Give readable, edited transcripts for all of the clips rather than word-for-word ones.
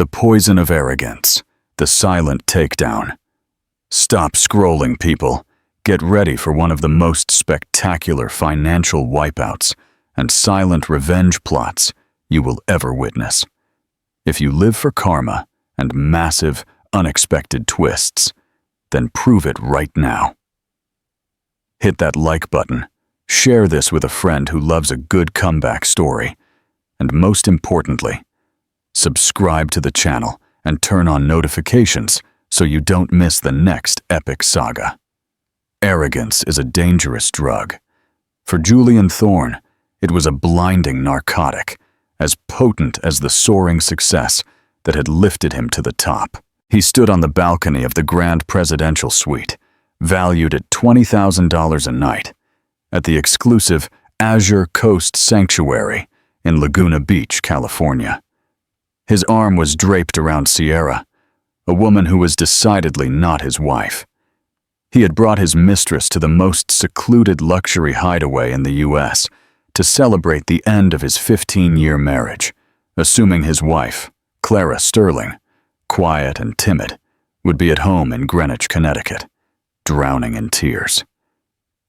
The poison of arrogance, the silent takedown. Stop scrolling, people. Get ready for one of the most spectacular financial wipeouts and silent revenge plots you will ever witness. If you live for karma and massive, unexpected twists, then prove it right now. Hit that like button, share this with a friend who loves a good comeback story, and most importantly, subscribe to the channel and turn on notifications so you don't miss the next epic saga. Arrogance is a dangerous drug. For Julian Thorne, it was a blinding narcotic, as potent as the soaring success that had lifted him to the top. He stood on the balcony of the Grand Presidential Suite, valued at $20,000 a night, at the exclusive Azure Coast Sanctuary in Laguna Beach, California. His arm was draped around Sierra, a woman who was decidedly not his wife. He had brought his mistress to the most secluded luxury hideaway in the U.S. to celebrate the end of his 15-year marriage, assuming his wife, Clara Sterling, quiet and timid, would be at home in Greenwich, Connecticut, drowning in tears.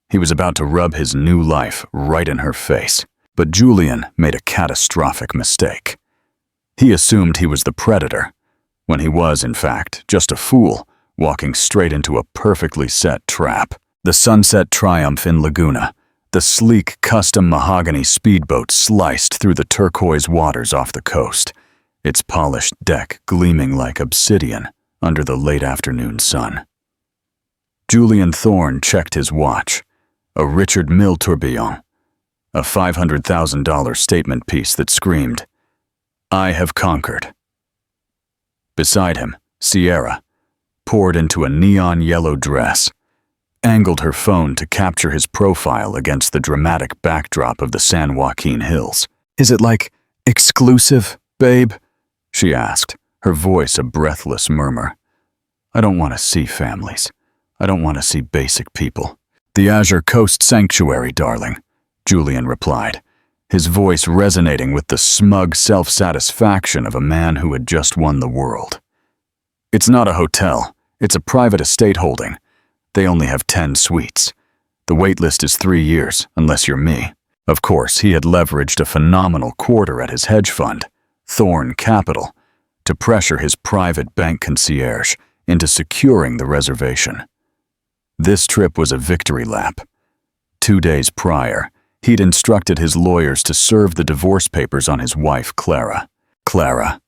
He was about to rub his new life right in her face, but Julian made a catastrophic mistake. He assumed he was the predator, when he was, in fact, just a fool walking straight into a perfectly set trap. The Sunset Triumph in Laguna, the sleek custom mahogany speedboat sliced through the turquoise waters off the coast, its polished deck gleaming like obsidian under the late afternoon sun. Julian Thorne checked his watch, a Richard Mille tourbillon, a $500,000 statement piece that screamed, "I have conquered." Beside him, Sierra, poured into a neon yellow dress, angled her phone to capture his profile against the dramatic backdrop of the San Joaquin Hills. "Is it like exclusive, babe?" she asked, her voice a breathless murmur. "I don't want to see families. I don't want to see basic people." "The Azure Coast Sanctuary, darling," Julian replied, his voice resonating with the smug self-satisfaction of a man who had just won the world. "It's not a hotel. It's a private estate holding. They only have 10 suites. The wait list is 3 years, unless you're me." Of course, he had leveraged a phenomenal quarter at his hedge fund, Thorne Capital, to pressure his private bank concierge into securing the reservation. This trip was a victory lap. 2 days prior, he'd instructed his lawyers to serve the divorce papers on his wife, Clara. Clara.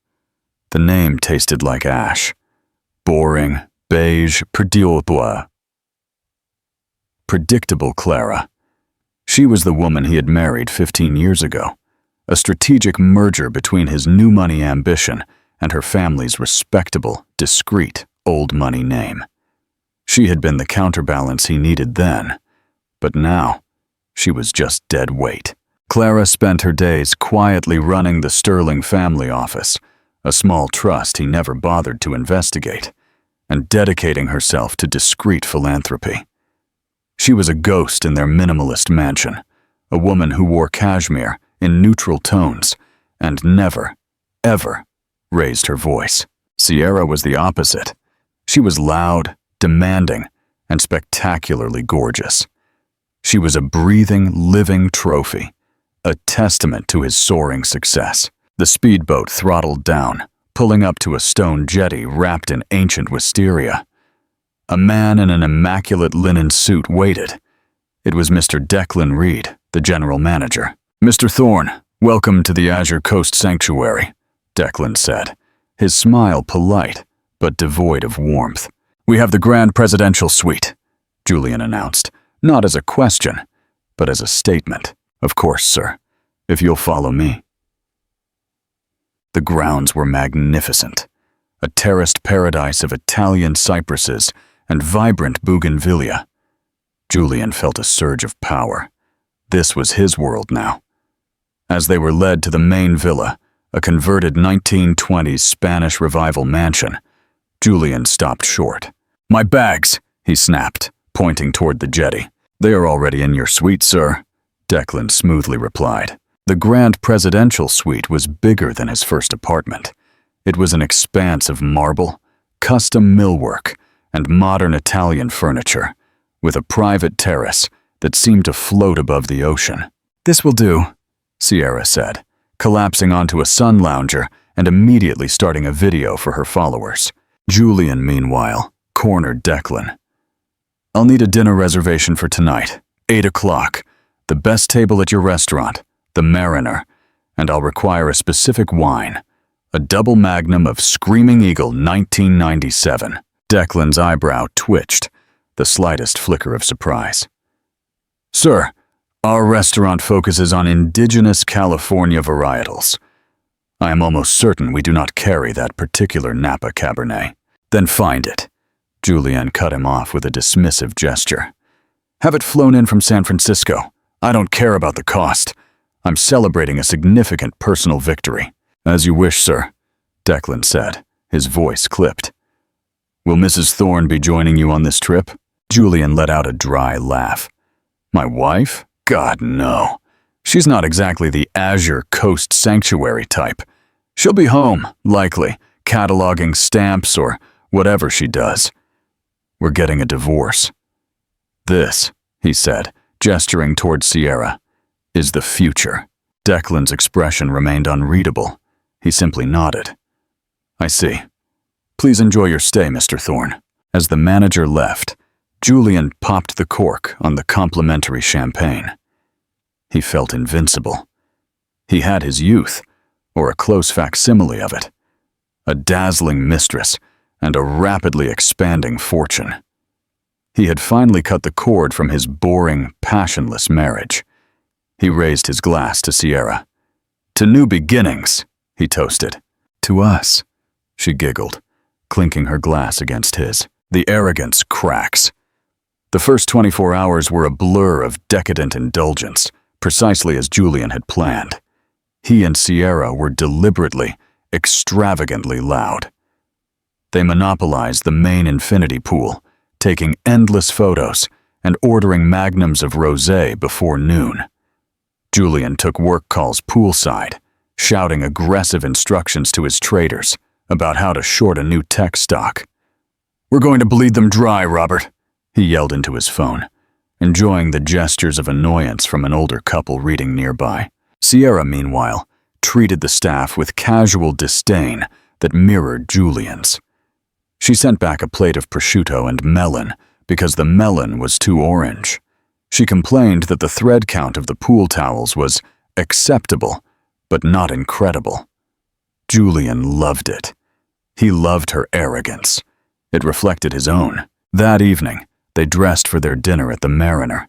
The name tasted like ash. Boring, beige, predictable Clara. She was the woman he had married 15 years ago, a strategic merger between his new money ambition and her family's respectable, discreet, old money name. She had been the counterbalance he needed then, but now, she was just dead weight. Clara spent her days quietly running the Sterling family office, a small trust he never bothered to investigate, and dedicating herself to discreet philanthropy. She was a ghost in their minimalist mansion, a woman who wore cashmere in neutral tones and never, ever raised her voice. Sierra was the opposite. She was loud, demanding, and spectacularly gorgeous. She was a breathing, living trophy, a testament to his soaring success. The speedboat throttled down, pulling up to a stone jetty wrapped in ancient wisteria. A man in an immaculate linen suit waited. It was Mr. Declan Reed, the general manager. "Mr. Thorne, welcome to the Azure Coast Sanctuary," Declan said, his smile polite but devoid of warmth. "We have the Grand Presidential Suite," Julian announced, not as a question, but as a statement. "Of course, sir, if you'll follow me." The grounds were magnificent, a terraced paradise of Italian cypresses and vibrant bougainvillea. Julian felt a surge of power. This was his world now. As they were led to the main villa, a converted 1920s Spanish Revival mansion, Julian stopped short. "My bags," he snapped, pointing toward the jetty. "They are already in your suite, sir," Declan smoothly replied. The Grand Presidential Suite was bigger than his first apartment. It was an expanse of marble, custom millwork, and modern Italian furniture, with a private terrace that seemed to float above the ocean. "This will do," Sierra said, collapsing onto a sun lounger and immediately starting a video for her followers. Julian, meanwhile, cornered Declan. "I'll need a dinner reservation for tonight, 8 o'clock, the best table at your restaurant, the Mariner, and I'll require a specific wine, a double magnum of Screaming Eagle 1997. Declan's eyebrow twitched, the slightest flicker of surprise. "Sir, our restaurant focuses on indigenous California varietals. I am almost certain we do not carry that particular Napa Cabernet." "Then find it." Julian cut him off with a dismissive gesture. "Have it flown in from San Francisco. I don't care about the cost. I'm celebrating a significant personal victory." "As you wish, sir," Declan said, his voice clipped. "Will Mrs. Thorne be joining you on this trip?" Julian let out a dry laugh. "My wife? God, no. She's not exactly the Azure Coast Sanctuary type. She'll be home, likely, cataloging stamps or whatever she does. We're getting a divorce." "This," he said, gesturing towards Sierra, "is the future." Declan's expression remained unreadable. He simply nodded. "I see. Please enjoy your stay, Mr. Thorne." As the manager left, Julian popped the cork on the complimentary champagne. He felt invincible. He had his youth, or a close facsimile of it, a dazzling mistress, and a rapidly expanding fortune. He had finally cut the cord from his boring, passionless marriage. He raised his glass to Sierra. "To new beginnings," he toasted. "To us," she giggled, clinking her glass against his. The arrogance cracks. The first 24 hours were a blur of decadent indulgence, precisely as Julian had planned. He and Sierra were deliberately, extravagantly loud. They monopolized the main infinity pool, taking endless photos and ordering magnums of rosé before noon. Julian took work calls poolside, shouting aggressive instructions to his traders about how to short a new tech stock. "We're going to bleed them dry, Robert," he yelled into his phone, enjoying the gestures of annoyance from an older couple reading nearby. Sierra, meanwhile, treated the staff with casual disdain that mirrored Julian's. She sent back a plate of prosciutto and melon because the melon was too orange. She complained that the thread count of the pool towels was acceptable, but not incredible. Julian loved it. He loved her arrogance. It reflected his own. That evening, they dressed for their dinner at the Mariner.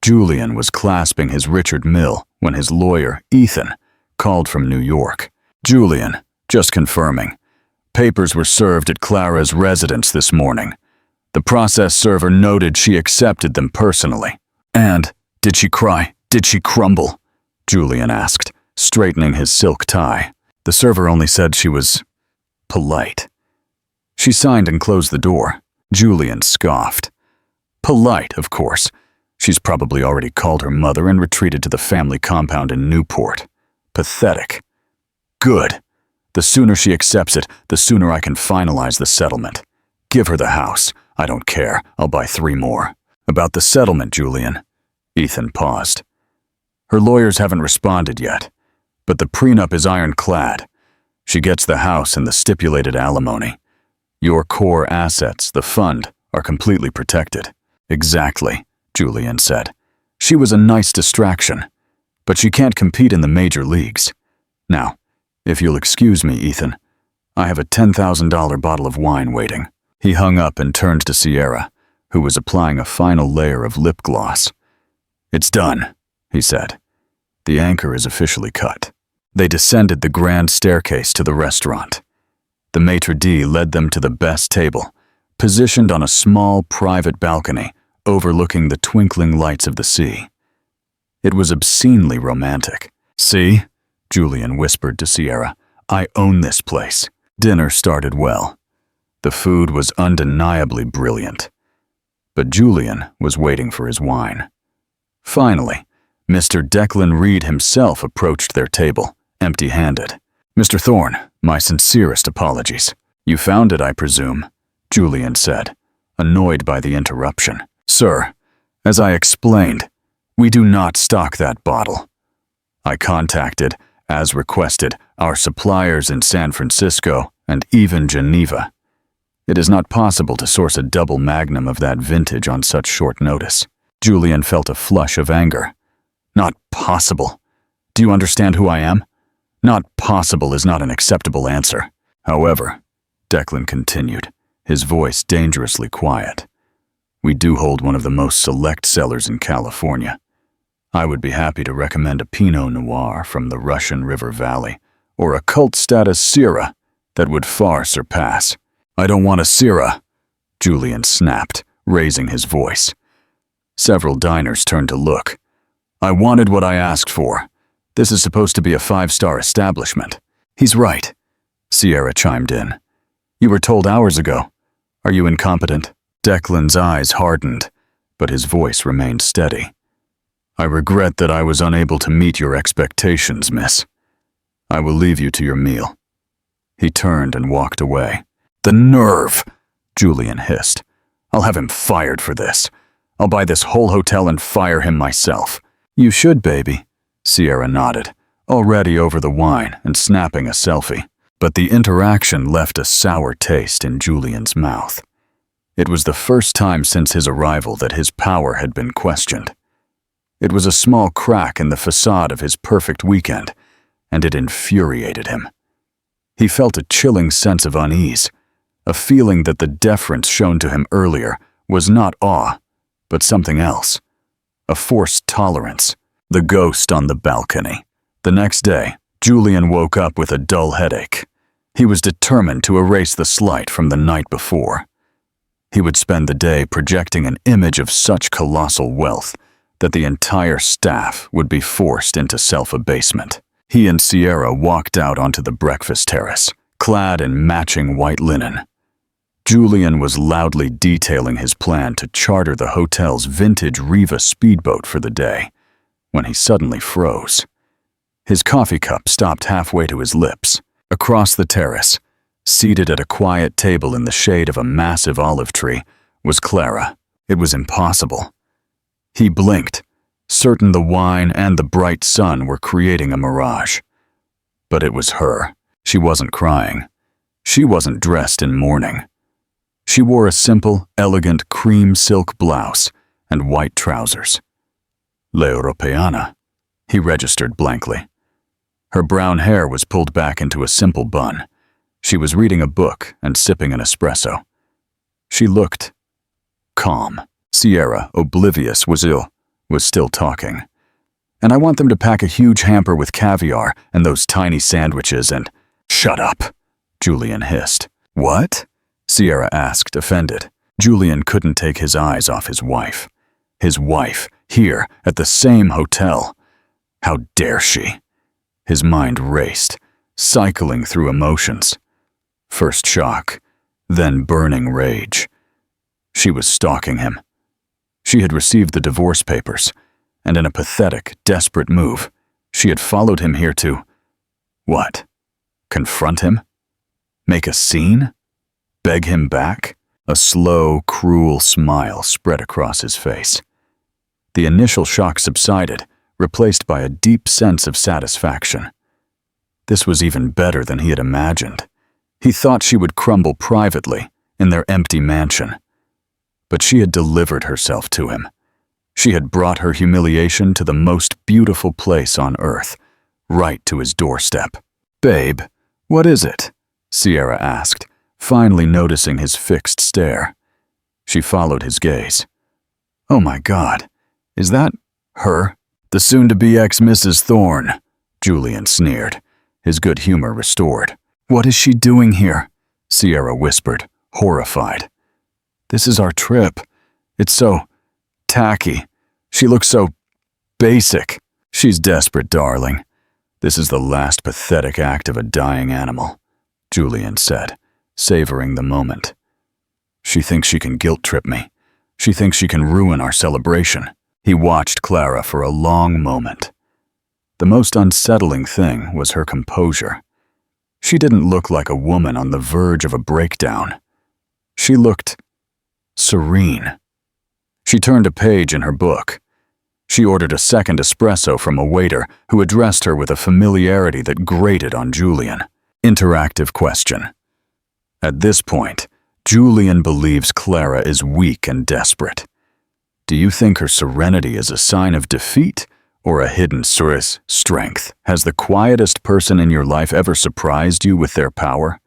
Julian was clasping his Richard Mill when his lawyer, Ethan, called from New York. "Julian, just confirming. Papers were served at Clara's residence this morning. The process server noted she accepted them personally." "And, did she cry? Did she crumble?" Julian asked, straightening his silk tie. "The server only said she was polite." "She signed and closed the door." Julian scoffed. "Polite, of course. She's probably already called her mother and retreated to the family compound in Newport. Pathetic. Good. The sooner she accepts it, the sooner I can finalize the settlement. Give her the house. I don't care. I'll buy 3 more. About the settlement, Julian." Ethan paused. "Her lawyers haven't responded yet, but the prenup is ironclad. She gets the house and the stipulated alimony. Your core assets, the fund, are completely protected." "Exactly," Julian said. "She was a nice distraction, but she can't compete in the major leagues. Now, if you'll excuse me, Ethan, I have a $10,000 bottle of wine waiting." He hung up and turned to Sierra, who was applying a final layer of lip gloss. "It's done," he said. "The anchor is officially cut." They descended the grand staircase to the restaurant. The maitre d' led them to the best table, positioned on a small private balcony overlooking the twinkling lights of the sea. It was obscenely romantic. "See?" Julian whispered to Sierra. "I own this place." Dinner started well. The food was undeniably brilliant. But Julian was waiting for his wine. Finally, Mr. Declan Reed himself approached their table, empty-handed. Mr. Thorne, my sincerest apologies. You found it, I presume, Julian said, annoyed by the interruption. Sir, as I explained, we do not stock that bottle. I contacted, as requested, our suppliers in San Francisco and even Geneva. It is not possible to source a double magnum of that vintage on such short notice. Julian felt a flush of anger. Not possible. Do you understand who I am? Not possible is not an acceptable answer. However, Declan continued, his voice dangerously quiet, we do hold one of the most select cellars in California. I would be happy to recommend a Pinot Noir from the Russian River Valley, or a cult-status Syrah that would far surpass. I don't want a Syrah, Julian snapped, raising his voice. Several diners turned to look. I wanted what I asked for. This is supposed to be a 5-star establishment. He's right, Sierra chimed in. You were told hours ago. Are you incompetent? Declan's eyes hardened, but his voice remained steady. I regret that I was unable to meet your expectations, miss. I will leave you to your meal. He turned and walked away. The nerve, Julian hissed. I'll have him fired for this. I'll buy this whole hotel and fire him myself. You should, baby, Sierra nodded, already over the wine and snapping a selfie. But the interaction left a sour taste in Julian's mouth. It was the first time since his arrival that his power had been questioned. It was a small crack in the facade of his perfect weekend, and it infuriated him. He felt a chilling sense of unease, a feeling that the deference shown to him earlier was not awe, but something else. A forced tolerance. The ghost on the balcony. The next day, Julian woke up with a dull headache. He was determined to erase the slight from the night before. He would spend the day projecting an image of such colossal wealth that the entire staff would be forced into self-abasement. He and Sierra walked out onto the breakfast terrace, clad in matching white linen. Julian was loudly detailing his plan to charter the hotel's vintage Riva speedboat for the day, when he suddenly froze. His coffee cup stopped halfway to his lips. Across the terrace, seated at a quiet table in the shade of a massive olive tree, was Clara. It was impossible. He blinked, certain the wine and the bright sun were creating a mirage. But it was her. She wasn't crying. She wasn't dressed in mourning. She wore a simple, elegant cream silk blouse and white trousers. La Europeana, he registered blankly. Her brown hair was pulled back into a simple bun. She was reading a book and sipping an espresso. She looked calm. Sierra, oblivious, was still talking. And I want them to pack a huge hamper with caviar and those tiny sandwiches and— Shut up, Julian hissed. What? Sierra asked, offended. Julian couldn't take his eyes off his wife. His wife, here, at the same hotel. How dare she? His mind raced, cycling through emotions. First shock, then burning rage. She was stalking him. She had received the divorce papers, and in a pathetic, desperate move, she had followed him here to— what? Confront him? Make a scene? Beg him back? A slow, cruel smile spread across his face. The initial shock subsided, replaced by a deep sense of satisfaction. This was even better than he had imagined. He thought she would crumble privately, in their empty mansion. But she had delivered herself to him. She had brought her humiliation to the most beautiful place on earth, right to his doorstep. Babe, what is it? Sierra asked, finally noticing his fixed stare. She followed his gaze. Oh my God, is that her? The soon-to-be ex-Mrs. Thorne, Julian sneered, his good humor restored. What is she doing here? Sierra whispered, horrified. This is our trip. It's so tacky. She looks so basic. She's desperate, darling. This is the last pathetic act of a dying animal, Julian said, savoring the moment. She thinks she can guilt-trip me. She thinks she can ruin our celebration. He watched Clara for a long moment. The most unsettling thing was her composure. She didn't look like a woman on the verge of a breakdown. She looked serene. She turned a page in her book. She ordered a second espresso from a waiter who addressed her with a familiarity that grated on Julian. Interactive question. At this point, Julian believes Clara is weak and desperate. Do you think her serenity is a sign of defeat or a hidden strength? Has the quietest person in your life ever surprised you with their power?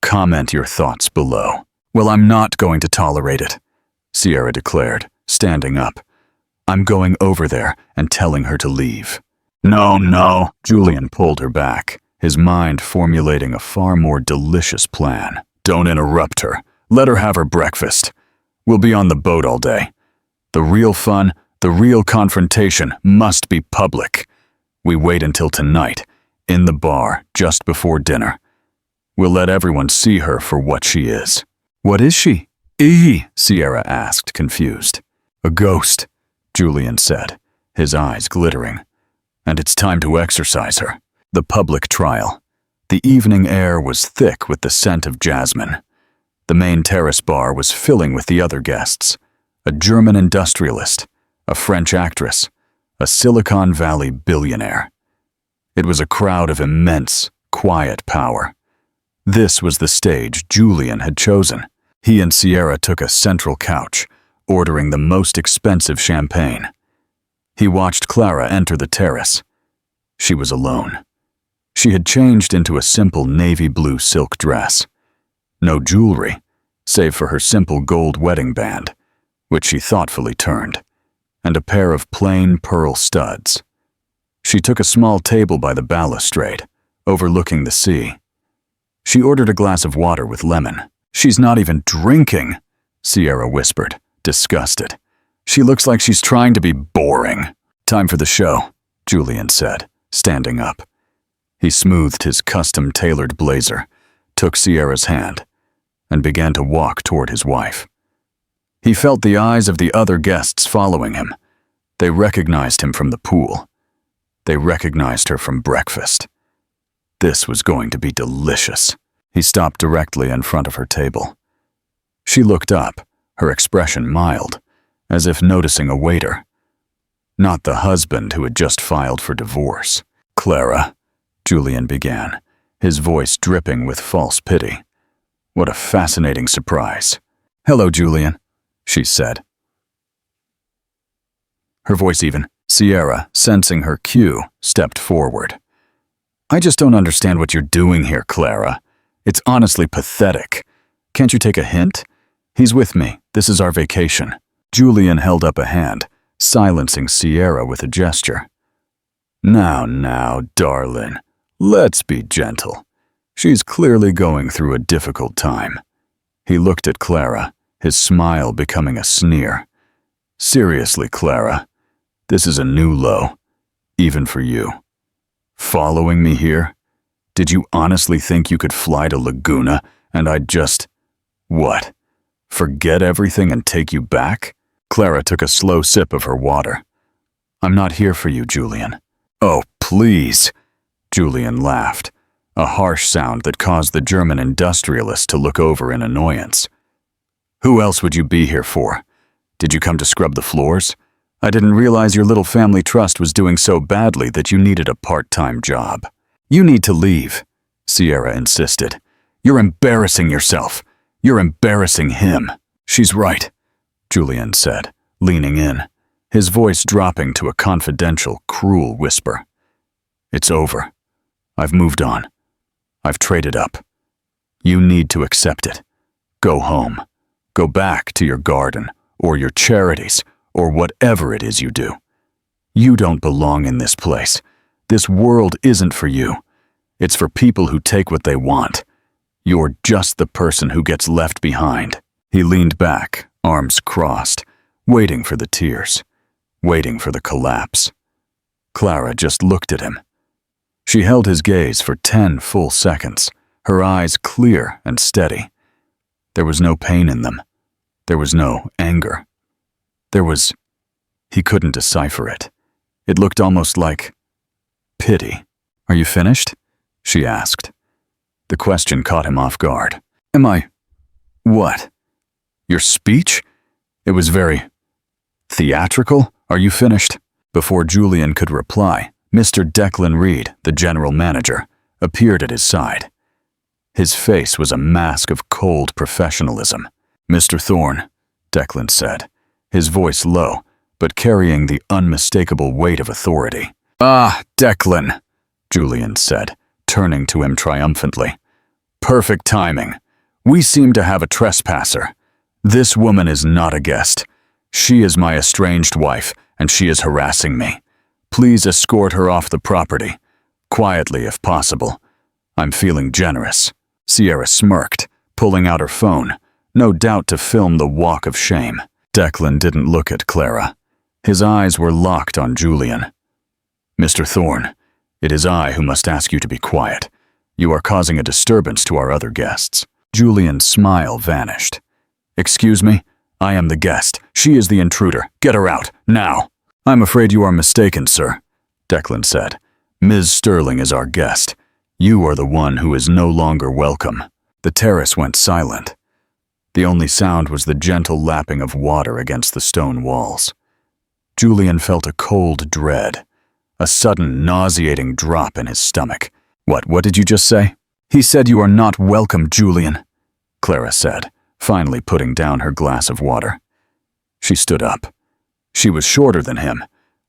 Comment your thoughts below. Well, I'm not going to tolerate it, Sierra declared, standing up. I'm going over there and telling her to leave. No, Julian pulled her back, his mind formulating a far more delicious plan. Don't interrupt her. Let her have her breakfast. We'll be on the boat all day. The real fun, the real confrontation must be public. We wait until tonight, in the bar, just before dinner. We'll let everyone see her for what she is. What is she? Sierra asked, confused. A ghost, Julian said, his eyes glittering. And it's time to exorcise her. The public trial. The evening air was thick with the scent of jasmine. The main terrace bar was filling with the other guests. A German industrialist, a French actress, a Silicon Valley billionaire. It was a crowd of immense, quiet power. This was the stage Julian had chosen. He and Sierra took a central couch, ordering the most expensive champagne. He watched Clara enter the terrace. She was alone. She had changed into a simple navy blue silk dress. No jewelry, save for her simple gold wedding band, which she thoughtfully turned, and a pair of plain pearl studs. She took a small table by the balustrade, overlooking the sea. She ordered a glass of water with lemon. She's not even drinking, Sierra whispered, disgusted. She looks like she's trying to be boring. Time for the show, Julian said, standing up. He smoothed his custom-tailored blazer, took Sierra's hand, and began to walk toward his wife. He felt the eyes of the other guests following him. They recognized him from the pool. They recognized her from breakfast. This was going to be delicious. He stopped directly in front of her table. She looked up, her expression mild, as if noticing a waiter. Not the husband who had just filed for divorce. Clara, Julian began, his voice dripping with false pity. What a fascinating surprise. Hello, Julian, she said. Her voice even. Sierra, sensing her cue, stepped forward. I just don't understand what you're doing here, Clara. It's honestly pathetic. Can't you take a hint? He's with me. This is our vacation. Julian held up a hand, silencing Sierra with a gesture. Now, darling. Let's be gentle. She's clearly going through a difficult time. He looked at Clara, his smile becoming a sneer. Seriously, Clara, this is a new low, even for you. Following me here? Did you honestly think you could fly to Laguna and I'd just… what? Forget everything and take you back? Clara took a slow sip of her water. I'm not here for you, Julian. Oh, please. Julian laughed, a harsh sound that caused the German industrialist to look over in annoyance. Who else would you be here for? Did you come to scrub the floors? I didn't realize your little family trust was doing so badly that you needed a part-time job. You need to leave, Sierra insisted. You're embarrassing yourself. You're embarrassing him. She's right, Julian said, leaning in, his voice dropping to a confidential, cruel whisper. It's over. I've moved on. I've traded up. You need to accept it. Go home. Go back to your garden, or your charities, or whatever it is you do. You don't belong in this place. This world isn't for you. It's for people who take what they want. You're just the person who gets left behind. He leaned back, arms crossed, waiting for the tears, waiting for the collapse. Clara just looked at him. She held his gaze for 10 full seconds, her eyes clear and steady. There was no pain in them. There was no anger. There was… he couldn't decipher it. It looked almost like… pity. Are you finished? She asked. The question caught him off guard. Am I… what? Your speech? It was very… theatrical? Are you finished? Before Julian could reply, Mr. Declan Reed, the general manager, appeared at his side. His face was a mask of cold professionalism. Mr. Thorne, Declan said, his voice low, but carrying the unmistakable weight of authority. Ah, Declan, Julian said, turning to him triumphantly. Perfect timing. We seem to have a trespasser. This woman is not a guest. She is my estranged wife, and she is harassing me. Please escort her off the property. Quietly, if possible. I'm feeling generous. Sierra smirked, pulling out her phone, no doubt to film the walk of shame. Declan didn't look at Clara. His eyes were locked on Julian. Mr. Thorne, it is I who must ask you to be quiet. You are causing a disturbance to our other guests. Julian's smile vanished. Excuse me? I am the guest. She is the intruder. Get her out, now. I'm afraid you are mistaken, sir, Declan said. Ms. Sterling is our guest. You are the one who is no longer welcome. The terrace went silent. The only sound was the gentle lapping of water against the stone walls. Julian felt a cold dread, a sudden nauseating drop in his stomach. What did you just say? He said you are not welcome, Julian, Clara said, finally putting down her glass of water. She stood up. She was shorter than him,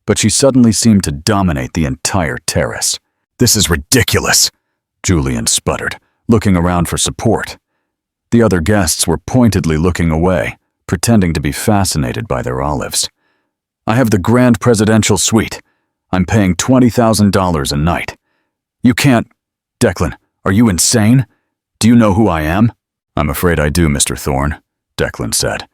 but she suddenly seemed to dominate the entire terrace. This is ridiculous, Julian sputtered, looking around for support. The other guests were pointedly looking away, pretending to be fascinated by their olives. I have the Grand Presidential Suite. I'm paying $20,000 a night. You can't… Declan, are you insane? Do you know who I am? I'm afraid I do, Mr. Thorne, Declan said,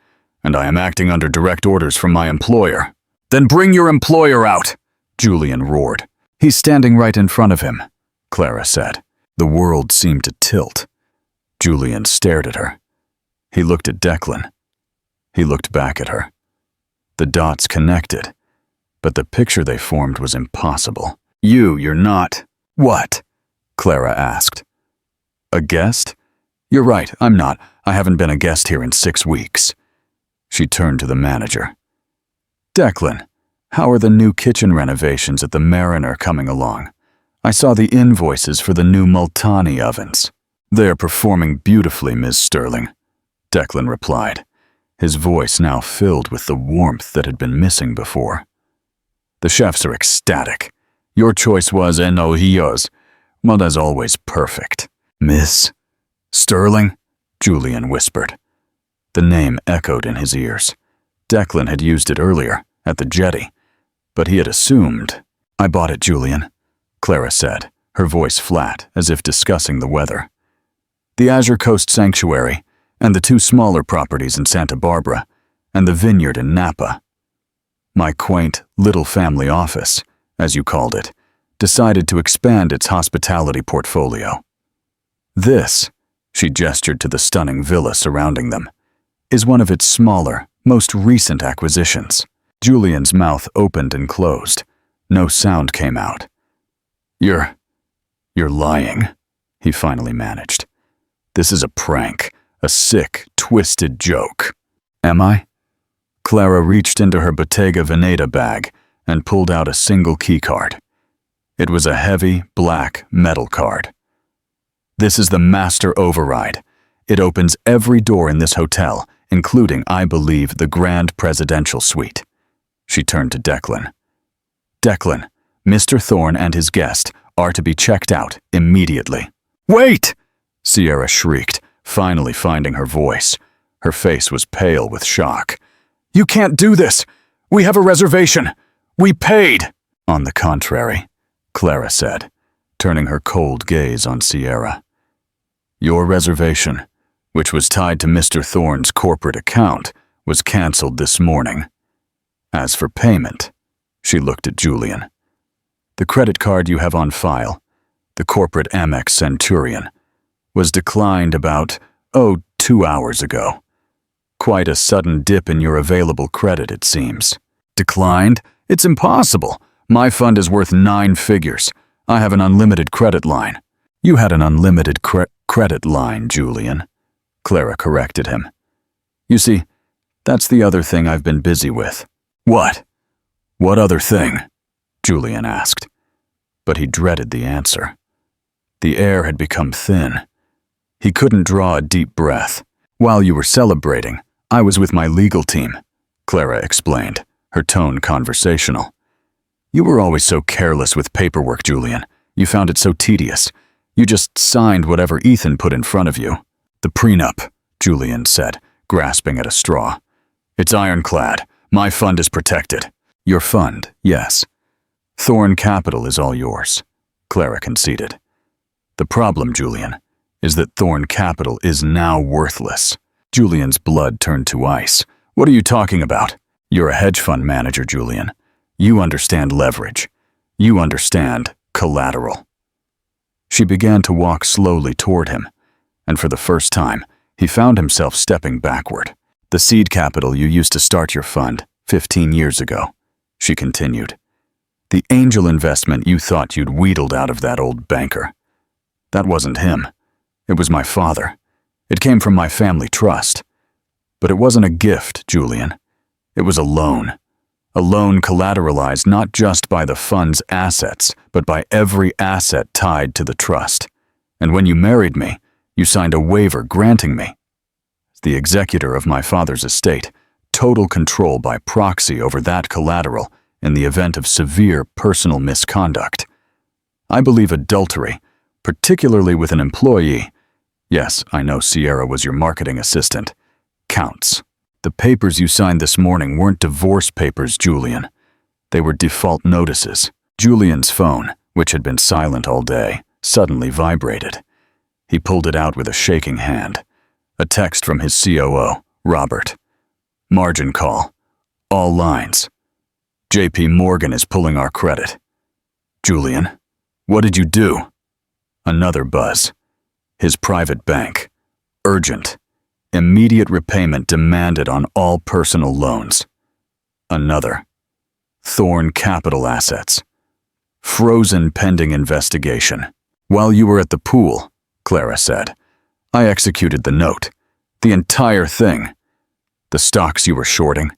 and I am acting under direct orders from my employer. Then bring your employer out, Julian roared. He's standing right in front of him, Clara said. The world seemed to tilt. Julian stared at her. He looked at Declan. He looked back at her. The dots connected, but the picture they formed was impossible. You're not… What? Clara asked. A guest? You're right, I'm not. I haven't been a guest here in 6 weeks. She turned to the manager. Declan, how are the new kitchen renovations at the Mariner coming along? I saw the invoices for the new Multani ovens. They are performing beautifully, Ms. Sterling, Declan replied, his voice now filled with the warmth that had been missing before. The chefs are ecstatic. Your choice was enojillos. Well, as always, perfect. Miss Sterling? Julian whispered. The name echoed in his ears. Declan had used it earlier, at the jetty, but he had assumed. I bought it, Julian, Clara said, her voice flat, as if discussing the weather. The Azure Coast Sanctuary, and the 2 smaller properties in Santa Barbara, and the vineyard in Napa. My quaint, little family office, as you called it, decided to expand its hospitality portfolio. This, she gestured to the stunning villa surrounding them, is one of its smaller, most recent acquisitions. Julian's mouth opened and closed. No sound came out. You're lying, he finally managed. This is a prank, a sick, twisted joke. Am I? Clara reached into her Bottega Veneta bag and pulled out a single keycard. It was a heavy, black, metal card. This is the master override. It opens every door in this hotel, including, I believe, the Grand Presidential Suite. She turned to Declan. Declan, Mr. Thorne and his guest are to be checked out immediately. Wait! Sierra shrieked, finally finding her voice. Her face was pale with shock. You can't do this! We have a reservation! We paid! On the contrary, Clara said, turning her cold gaze on Sierra. Your reservation, which was tied to Mr. Thorne's corporate account, was cancelled this morning. As for payment, she looked at Julian. The credit card you have on file, the corporate Amex Centurion, was declined about, 2 hours ago. Quite a sudden dip in your available credit, it seems. Declined? It's impossible. My fund is worth 9 figures. I have an unlimited credit line. You had an unlimited credit line, Julian, Clara corrected him. You see, that's the other thing I've been busy with. What? What other thing? Julian asked. But he dreaded the answer. The air had become thin. He couldn't draw a deep breath. While you were celebrating, I was with my legal team, Clara explained, her tone conversational. You were always so careless with paperwork, Julian. You found it so tedious. You just signed whatever Ethan put in front of you. The prenup, Julian said, grasping at a straw. It's ironclad. My fund is protected. Your fund, yes. Thorn Capital is all yours, Clara conceded. The problem, Julian, is that Thorn Capital is now worthless. Julian's blood turned to ice. What are you talking about? You're a hedge fund manager, Julian. You understand leverage. You understand collateral. She began to walk slowly toward him, and for the first time, he found himself stepping backward. The seed capital you used to start your fund 15 years ago, she continued. The angel investment you thought you'd wheedled out of that old banker. That wasn't him. It was my father. It came from my family trust. But it wasn't a gift, Julian. It was a loan. A loan collateralized not just by the fund's assets, but by every asset tied to the trust. And when you married me, you signed a waiver granting me, as the executor of my father's estate, total control by proxy over that collateral in the event of severe personal misconduct. I believe adultery, particularly with an employee, yes, I know Sierra was your marketing assistant, counts. The papers you signed this morning weren't divorce papers, Julian. They were default notices. Julian's phone, which had been silent all day, suddenly vibrated. He pulled it out with a shaking hand. A text from his COO, Robert. Margin call. All lines. JP Morgan is pulling our credit. Julian, what did you do? Another buzz. His private bank. Urgent. Immediate repayment demanded on all personal loans. Another. Thorn Capital assets. Frozen pending investigation. While you were at the pool, Clara said, I executed the note. The entire thing. The stocks you were shorting.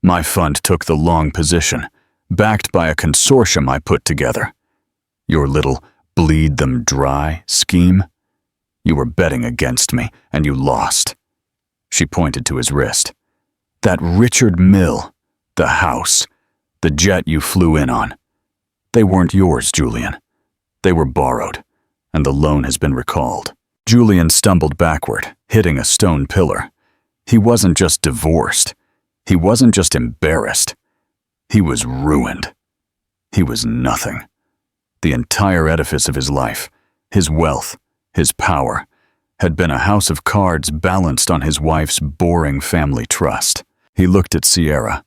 My fund took the long position, backed by a consortium I put together. Your little bleed them dry scheme? You were betting against me, and you lost. She pointed to his wrist. That Richard Mill, the house, the jet you flew in on. They weren't yours, Julian. They were borrowed, and the loan has been recalled. Julian stumbled backward, hitting a stone pillar. He wasn't just divorced. He wasn't just embarrassed. He was ruined. He was nothing. The entire edifice of his life, his wealth, his power, had been a house of cards balanced on his wife's boring family trust. He looked at Sierra.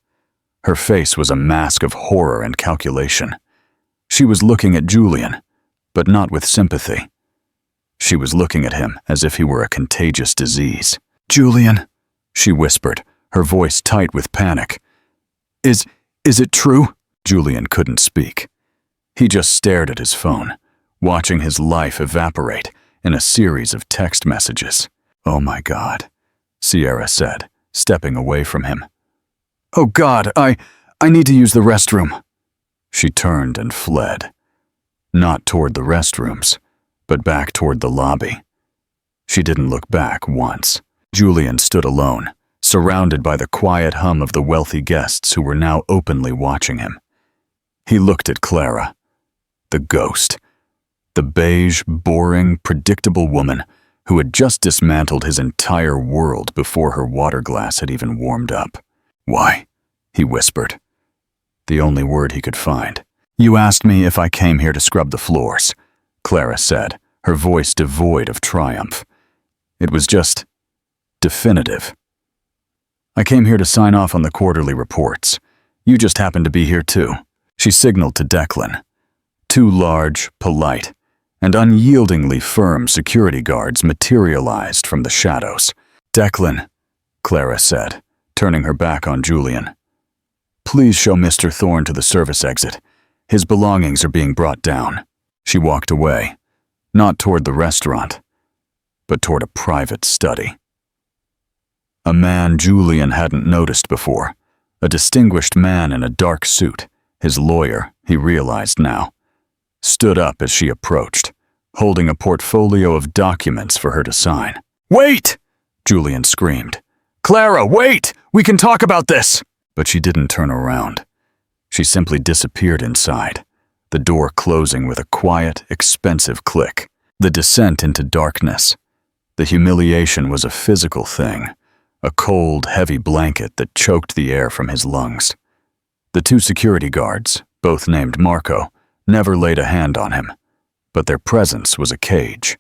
Her face was a mask of horror and calculation. She was looking at Julian, but not with sympathy. She was looking at him as if he were a contagious disease. Julian, she whispered, her voice tight with panic. Is it true? Julian couldn't speak. He just stared at his phone, watching his life evaporate in a series of text messages. Oh my God, Sierra said, stepping away from him. Oh God, I need to use the restroom. She turned and fled. Not toward the restrooms, but back toward the lobby. She didn't look back once. Julian stood alone, surrounded by the quiet hum of the wealthy guests who were now openly watching him. He looked at Clara, the ghost, the beige, boring, predictable woman who had just dismantled his entire world before her water glass had even warmed up. Why? He whispered. The only word he could find. You asked me if I came here to scrub the floors, Clara said, her voice devoid of triumph. It was just definitive. I came here to sign off on the quarterly reports. You just happened to be here too. She signaled to Declan. Two large, polite, and unyieldingly firm security guards materialized from the shadows. Declan, Clara said, turning her back on Julian. Please show Mr. Thorne to the service exit. His belongings are being brought down. She walked away. not toward the restaurant, but toward a private study. A man Julian hadn't noticed before, a distinguished man in a dark suit, his lawyer, he realized now, stood up as she approached, holding a portfolio of documents for her to sign. "Wait!" Julian screamed. "Clara, wait! We can talk about this!" But she didn't turn around. She simply disappeared inside, the door closing with a quiet, expensive click. The descent into darkness. The humiliation was a physical thing, a cold, heavy blanket that choked the air from his lungs. The two security guards, both named Marco, never laid a hand on him, but their presence was a cage.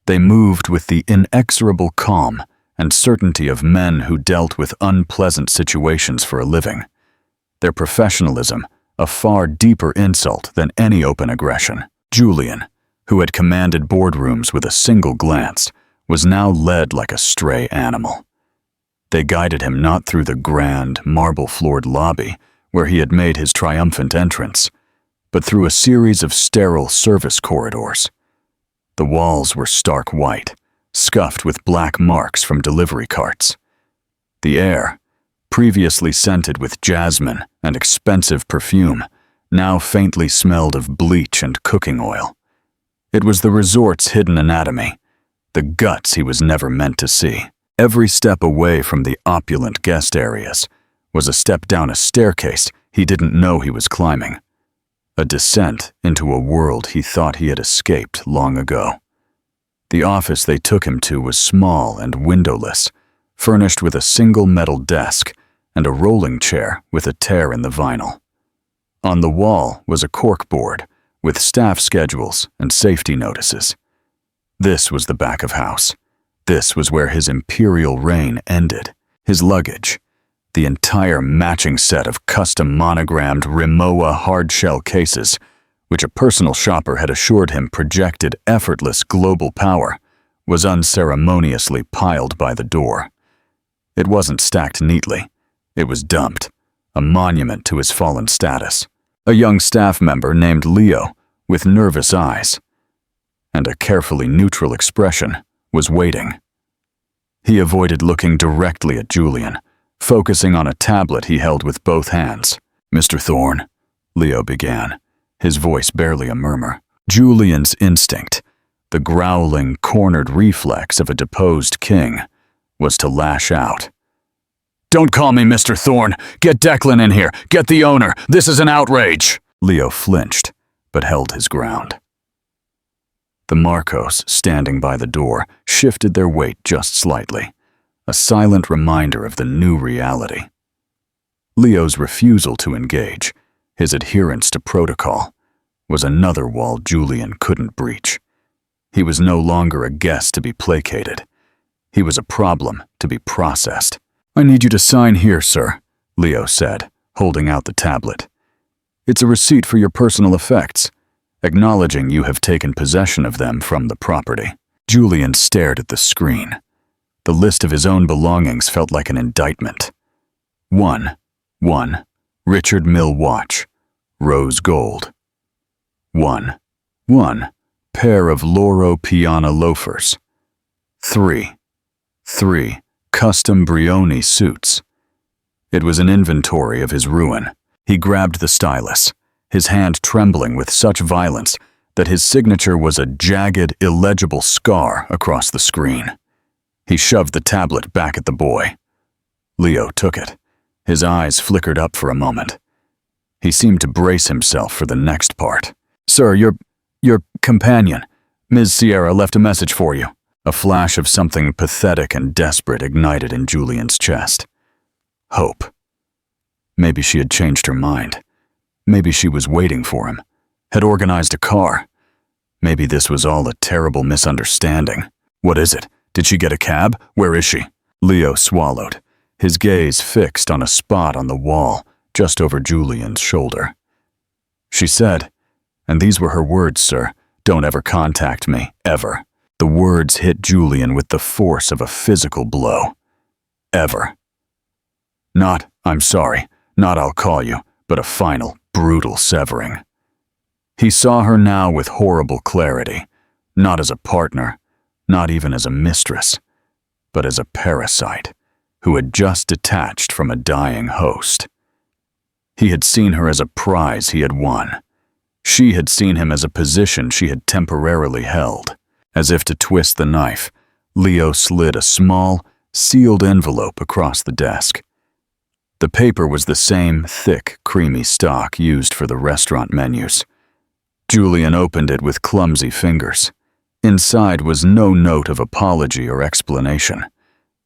They moved with the inexorable calm and certainty of men who dealt with unpleasant situations for a living. Their professionalism, a far deeper insult than any open aggression. Julian, who had commanded boardrooms with a single glance, was now led like a stray animal. They guided him not through the grand, marble-floored lobby where he had made his triumphant entrance, but through a series of sterile service corridors. The walls were stark white, scuffed with black marks from delivery carts. The air, previously scented with jasmine and expensive perfume, now faintly smelled of bleach and cooking oil. It was the resort's hidden anatomy, the guts he was never meant to see. Every step away from the opulent guest areas was a step down a staircase he didn't know he was climbing, a descent into a world he thought he had escaped long ago. The office they took him to was small and windowless, furnished with a single metal desk and a rolling chair with a tear in the vinyl. On the wall was a corkboard with staff schedules and safety notices. This was the back of house. This was where his imperial reign ended. His luggage, the entire matching set of custom monogrammed Rimowa hardshell cases, which a personal shopper had assured him projected effortless global power, was unceremoniously piled by the door. It wasn't stacked neatly. It was dumped, a monument to his fallen status. A young staff member named Leo, with nervous eyes and a carefully neutral expression, was waiting. He avoided looking directly at Julian, focusing on a tablet he held with both hands. "Mr. Thorne," Leo began, his voice barely a murmur. Julian's instinct, the growling, cornered reflex of a deposed king, was to lash out. "Don't call me Mr. Thorne! Get Declan in here! Get the owner! This is an outrage!" Leo flinched, but held his ground. The Marcos, standing by the door, shifted their weight just slightly, a silent reminder of the new reality. Leo's refusal to engage, his adherence to protocol, was another wall Julian couldn't breach. He was no longer a guest to be placated. He was a problem to be processed. "I need you to sign here, sir," Leo said, holding out the tablet. "It's a receipt for your personal effects, acknowledging you have taken possession of them from the property." Julian stared at the screen. The list of his own belongings felt like an indictment. 1. Richard Mill watch, rose gold. 1. Pair of Loro Piana loafers. 3. Custom Brioni suits. It was an inventory of his ruin. He grabbed the stylus, his hand trembling with such violence that his signature was a jagged, illegible scar across the screen. He shoved the tablet back at the boy. Leo took it. His eyes flickered up for a moment. He seemed to brace himself for the next part. "Sir, your companion, Ms. Sierra, left a message for you." A flash of something pathetic and desperate ignited in Julian's chest. Hope. Maybe she had changed her mind. Maybe she was waiting for him, had organized a car. Maybe this was all a terrible misunderstanding. "What is it? Did she get a cab? Where is she?" Leo swallowed, his gaze fixed on a spot on the wall just over Julian's shoulder. "She said, and these were her words, sir, 'Don't ever contact me, ever.'" The words hit Julian with the force of a physical blow. Ever. Not, "I'm sorry," not, "I'll call you," but a final, brutal severing. He saw her now with horrible clarity, Not as a partner, not even as a mistress, but as a parasite who had just detached from a dying host. He had seen her as a prize he had won. She had seen him as a position she had temporarily held. As if to twist the knife, Leo slid a small, sealed envelope across the desk. The paper was the same thick, creamy stock used for the restaurant menus. Julian opened it with clumsy fingers. Inside was no note of apology or explanation.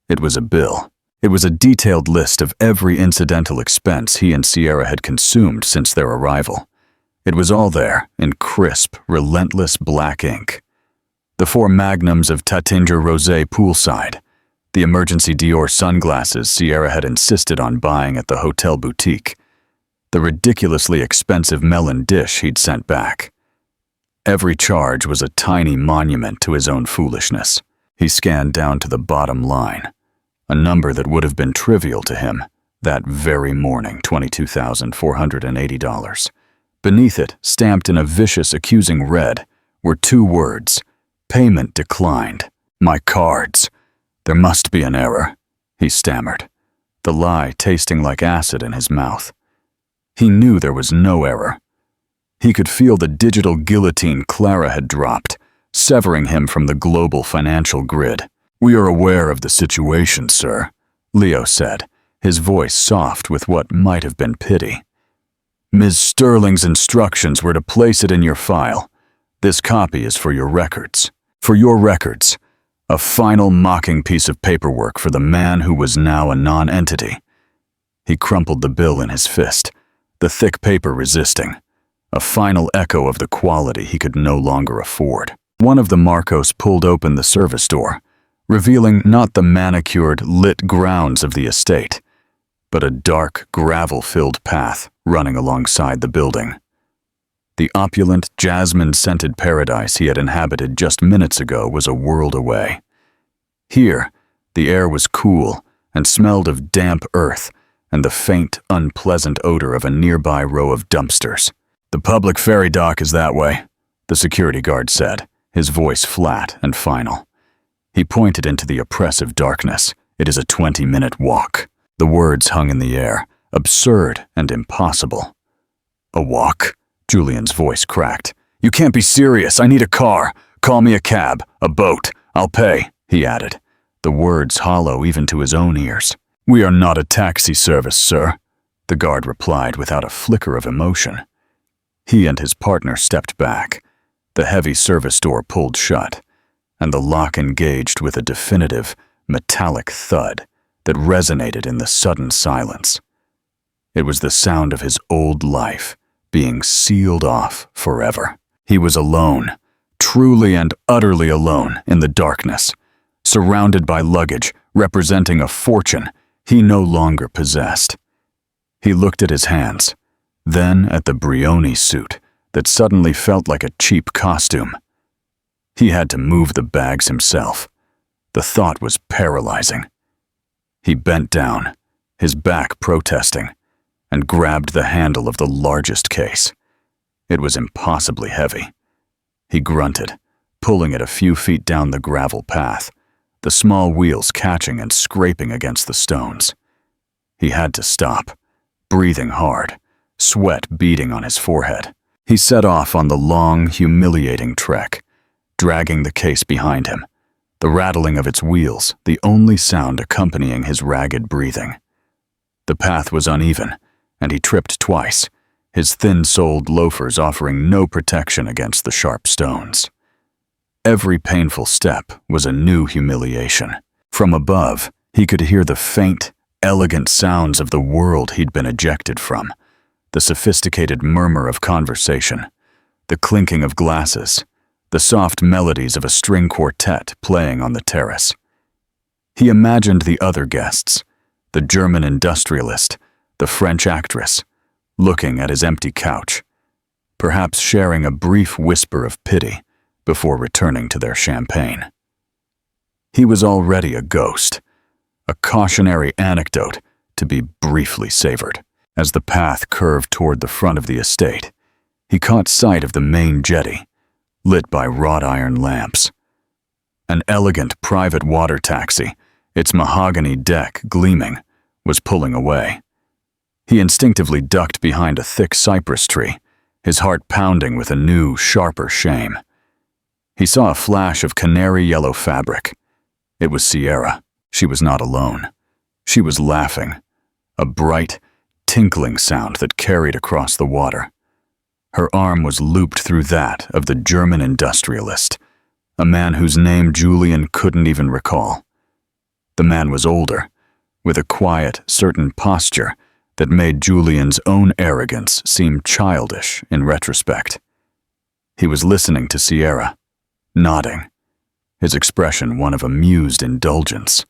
It was a bill. It was a detailed list of every incidental expense he and Sierra had consumed since their arrival. It was all there, in crisp, relentless black ink. The 4 magnums of Taittinger Rosé poolside, the emergency Dior sunglasses Sierra had insisted on buying at the hotel boutique, the ridiculously expensive melon dish he'd sent back. Every charge was a tiny monument to his own foolishness. He scanned down to the bottom line, a number that would have been trivial to him that very morning, $22,480. Beneath it, stamped in a vicious, accusing red, were 2 words: payment declined. My cards. There must be an error, he stammered, the lie tasting like acid in his mouth. He knew there was no error. He could feel the digital guillotine Clara had dropped, severing him from the global financial grid. We are aware of the situation, sir, Leo said, his voice soft with what might have been pity. Ms. Sterling's instructions were to place it in your file. This copy is for your records. For your records. A final mocking piece of paperwork for the man who was now a non-entity. He crumpled the bill in his fist, the thick paper resisting, a final echo of the quality he could no longer afford. One of the Marcos pulled open the service door, revealing not the manicured, lit grounds of the estate, but a dark, gravel-filled path running alongside the building. The opulent, jasmine-scented paradise he had inhabited just minutes ago was a world away. Here, the air was cool and smelled of damp earth and the faint, unpleasant odor of a nearby row of dumpsters. The public ferry dock is that way, the security guard said, his voice flat and final. He pointed into the oppressive darkness. It is a 20-minute walk. The words hung in the air, absurd and impossible. A walk? Julian's voice cracked. You can't be serious. I need a car. Call me a cab, a boat. I'll pay, he added, the words hollow even to his own ears. We are not a taxi service, sir, the guard replied without a flicker of emotion. He and his partner stepped back. The heavy service door pulled shut, and the lock engaged with a definitive, metallic thud that resonated in the sudden silence. It was the sound of his old life being sealed off forever. He was alone, truly and utterly alone in the darkness, surrounded by luggage representing a fortune he no longer possessed. He looked at his hands, then at the Brioni suit that suddenly felt like a cheap costume. He had to move the bags himself. The thought was paralyzing. He bent down, his back protesting, and grabbed the handle of the largest case. It was impossibly heavy. He grunted, pulling it a few feet down the gravel path, the small wheels catching and scraping against the stones. He had to stop, breathing hard, sweat beading on his forehead. He set off on the long, humiliating trek, dragging the case behind him, the rattling of its wheels the only sound accompanying his ragged breathing. The path was uneven, and he tripped twice, his thin-soled loafers offering no protection against the sharp stones. Every painful step was a new humiliation. From above, he could hear the faint, elegant sounds of the world he'd been ejected from, the sophisticated murmur of conversation, the clinking of glasses, the soft melodies of a string quartet playing on the terrace. He imagined the other guests, the German industrialist, the French actress, looking at his empty couch, perhaps sharing a brief whisper of pity before returning to their champagne. He was already a ghost, a cautionary anecdote to be briefly savored. As the path curved toward the front of the estate, he caught sight of the main jetty, lit by wrought iron lamps. An elegant private water taxi, its mahogany deck gleaming, was pulling away. He instinctively ducked behind a thick cypress tree, his heart pounding with a new, sharper shame. He saw a flash of canary yellow fabric. It was Sierra. She was not alone. She was laughing, a bright, tinkling sound that carried across the water. Her arm was looped through that of the German industrialist, a man whose name Julian couldn't even recall. The man was older, with a quiet, certain posture that made Julian's own arrogance seem childish in retrospect. He was listening to Sierra, nodding, his expression one of amused indulgence.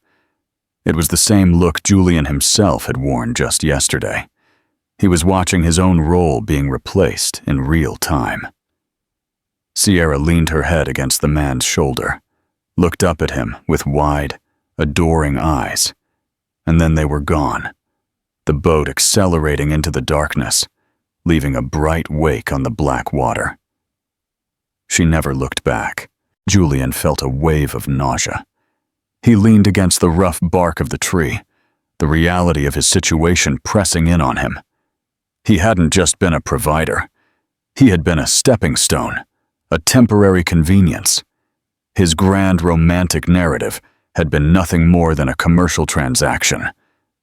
It was the same look Julian himself had worn just yesterday. He was watching his own role being replaced in real time. Sierra leaned her head against the man's shoulder, looked up at him with wide, adoring eyes, and then they were gone, the boat accelerating into the darkness, leaving a bright wake on the black water. She never looked back. Julian felt a wave of nausea. He leaned against the rough bark of the tree, the reality of his situation pressing in on him. He hadn't just been a provider. He had been a stepping stone, a temporary convenience. His grand romantic narrative had been nothing more than a commercial transaction,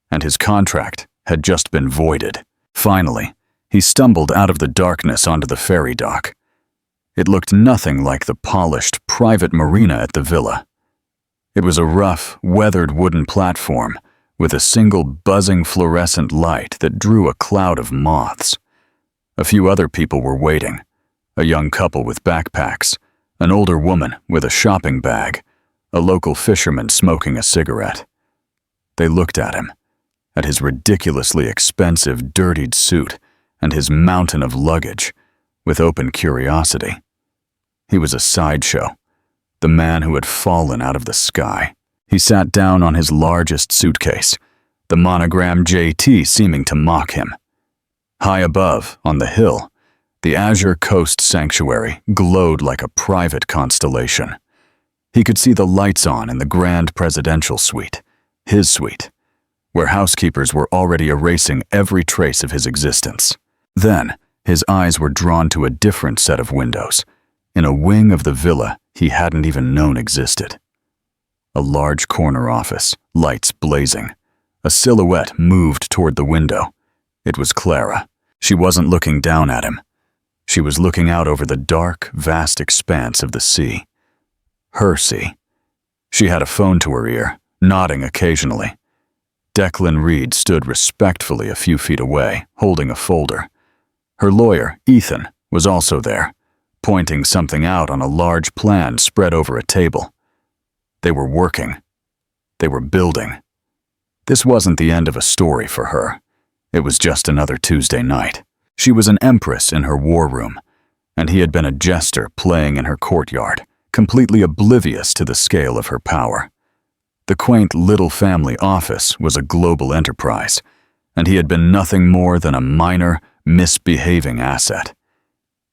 and his contract had just been voided. Finally, he stumbled out of the darkness onto the ferry dock. It looked nothing like the polished, private marina at the villa. It was a rough, weathered wooden platform with a single buzzing fluorescent light that drew a cloud of moths. A few other people were waiting, a young couple with backpacks, an older woman with a shopping bag, a local fisherman smoking a cigarette. They looked at him, at his ridiculously expensive, dirtied suit and his mountain of luggage, with open curiosity. He was a sideshow, the man who had fallen out of the sky. He sat down on his largest suitcase, the monogram JT seeming to mock him. High above, on the hill, the Azure Coast Sanctuary glowed like a private constellation. He could see the lights on in the grand presidential suite, his suite, where housekeepers were already erasing every trace of his existence. Then, his eyes were drawn to a different set of windows, in a wing of the villa he hadn't even known existed. A large corner office, lights blazing. A silhouette moved toward the window. It was Clara. She wasn't looking down at him. She was looking out over the dark, vast expanse of the sea. Her sea. She had a phone to her ear, nodding occasionally. Declan Reed stood respectfully a few feet away, holding a folder. Her lawyer, Ethan, was also there, pointing something out on a large plan spread over a table. They were working. They were building. This wasn't the end of a story for her. It was just another Tuesday night. She was an empress in her war room, and he had been a jester playing in her courtyard, completely oblivious to the scale of her power. The quaint little family office was a global enterprise, and he had been nothing more than a minor, misbehaving asset.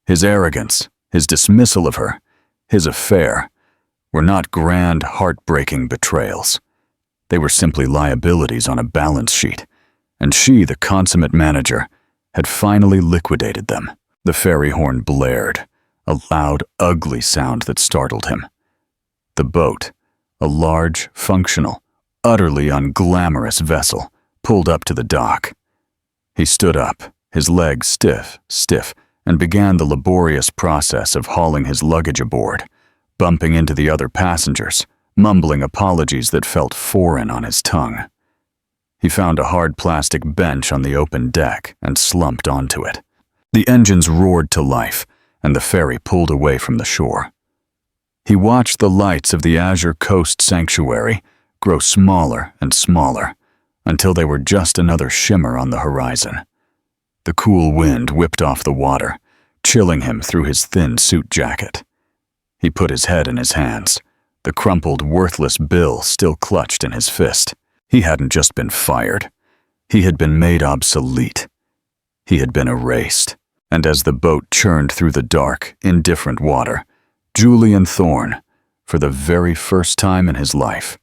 His arrogance, his dismissal of her, his affair, were not grand, heartbreaking betrayals. They were simply liabilities on a balance sheet, and she, the consummate manager, had finally liquidated them. The ferry horn blared, a loud, ugly sound that startled him. The boat, a large, functional, utterly unglamorous vessel, pulled up to the dock. He stood up, his legs stiff, and began the laborious process of hauling his luggage aboard, bumping into the other passengers, mumbling apologies that felt foreign on his tongue. He found a hard plastic bench on the open deck and slumped onto it. The engines roared to life, and the ferry pulled away from the shore. He watched the lights of the Azure Coast Sanctuary grow smaller and smaller, until they were just another shimmer on the horizon. The cool wind whipped off the water, chilling him through his thin suit jacket. He put his head in his hands, the crumpled, worthless bill still clutched in his fist. He hadn't just been fired. He had been made obsolete. He had been erased. And as the boat churned through the dark, indifferent water, Julian Thorne, for the very first time in his life,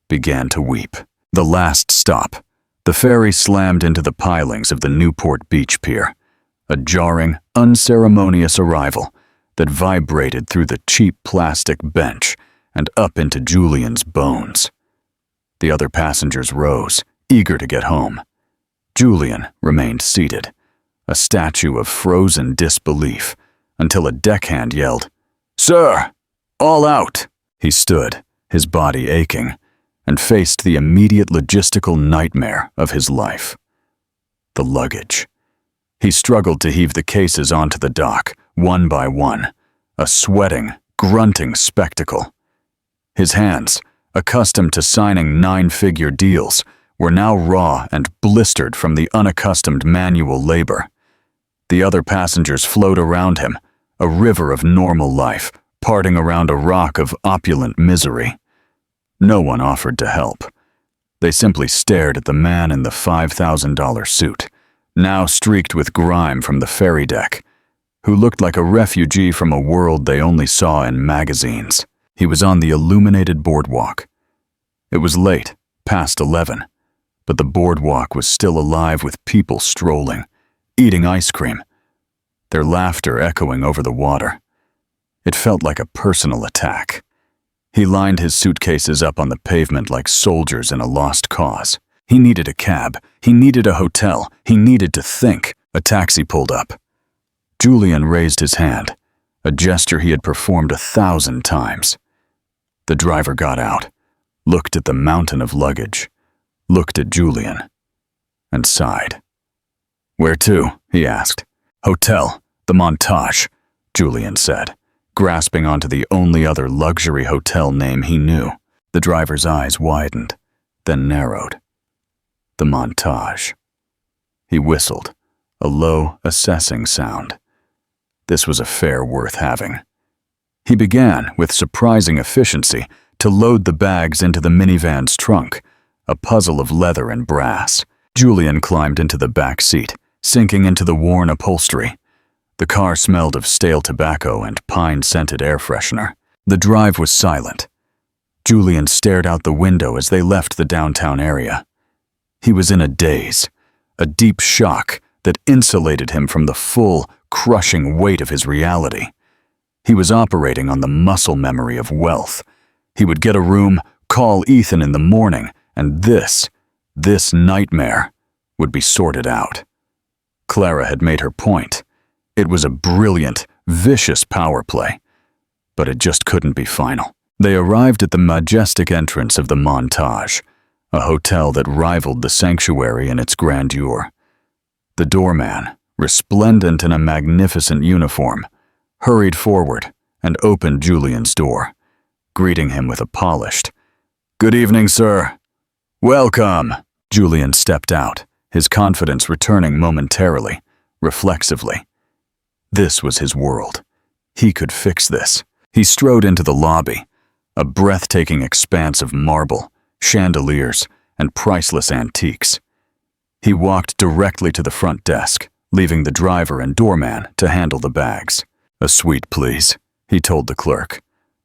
began to weep. The last stop. The ferry slammed into the pilings of the Newport Beach Pier, a jarring, unceremonious arrival that vibrated through the cheap plastic bench and up into Julian's bones. The other passengers rose, eager to get home. Julian remained seated, a statue of frozen disbelief, until a deckhand yelled, "Sir, all out!" He stood, his body aching, and faced the immediate logistical nightmare of his life. The luggage. He struggled to heave the cases onto the dock, one by one, a sweating, grunting spectacle. His hands, accustomed to signing nine-figure deals, were now raw and blistered from the unaccustomed manual labor. The other passengers flowed around him, a river of normal life, parting around a rock of opulent misery. No one offered to help. They simply stared at the man in the $5,000 suit, now streaked with grime from the ferry deck, who looked like a refugee from a world they only saw in magazines. He was on the illuminated boardwalk. It was late, past 11, but the boardwalk was still alive with people strolling, eating ice cream, their laughter echoing over the water. It felt like a personal attack. He lined his suitcases up on the pavement like soldiers in a lost cause. He needed a cab. He needed a hotel. He needed to think. A taxi pulled up. Julian raised his hand, a gesture he had performed 1,000 times. The driver got out, looked at the mountain of luggage, looked at Julian, and sighed. "Where to?" he asked. "Hotel, the Montage," Julian said, grasping onto the only other luxury hotel name he knew. The driver's eyes widened, then narrowed. The Montage. He whistled, a low, assessing sound. This was a fare worth having. He began, with surprising efficiency, to load the bags into the minivan's trunk, a puzzle of leather and brass. Julian climbed into the back seat, sinking into the worn upholstery. The car smelled of stale tobacco and pine-scented air freshener. The drive was silent. Julian stared out the window as they left the downtown area. He was in a daze, a deep shock that insulated him from the full, crushing weight of his reality. He was operating on the muscle memory of wealth. He would get a room, call Ethan in the morning, and this nightmare would be sorted out. Clara had made her point. It was a brilliant, vicious power play, but it just couldn't be final. They arrived at the majestic entrance of the Montage, a hotel that rivaled the Sanctuary in its grandeur. The doorman, resplendent in a magnificent uniform, hurried forward and opened Julian's door, greeting him with a polished, "Good evening, sir." "Welcome." Julian stepped out, his confidence returning momentarily, reflexively. This was his world. He could fix this. He strode into the lobby, a breathtaking expanse of marble, chandeliers, and priceless antiques. He walked directly to the front desk, leaving the driver and doorman to handle the bags. "A suite, please," he told the clerk,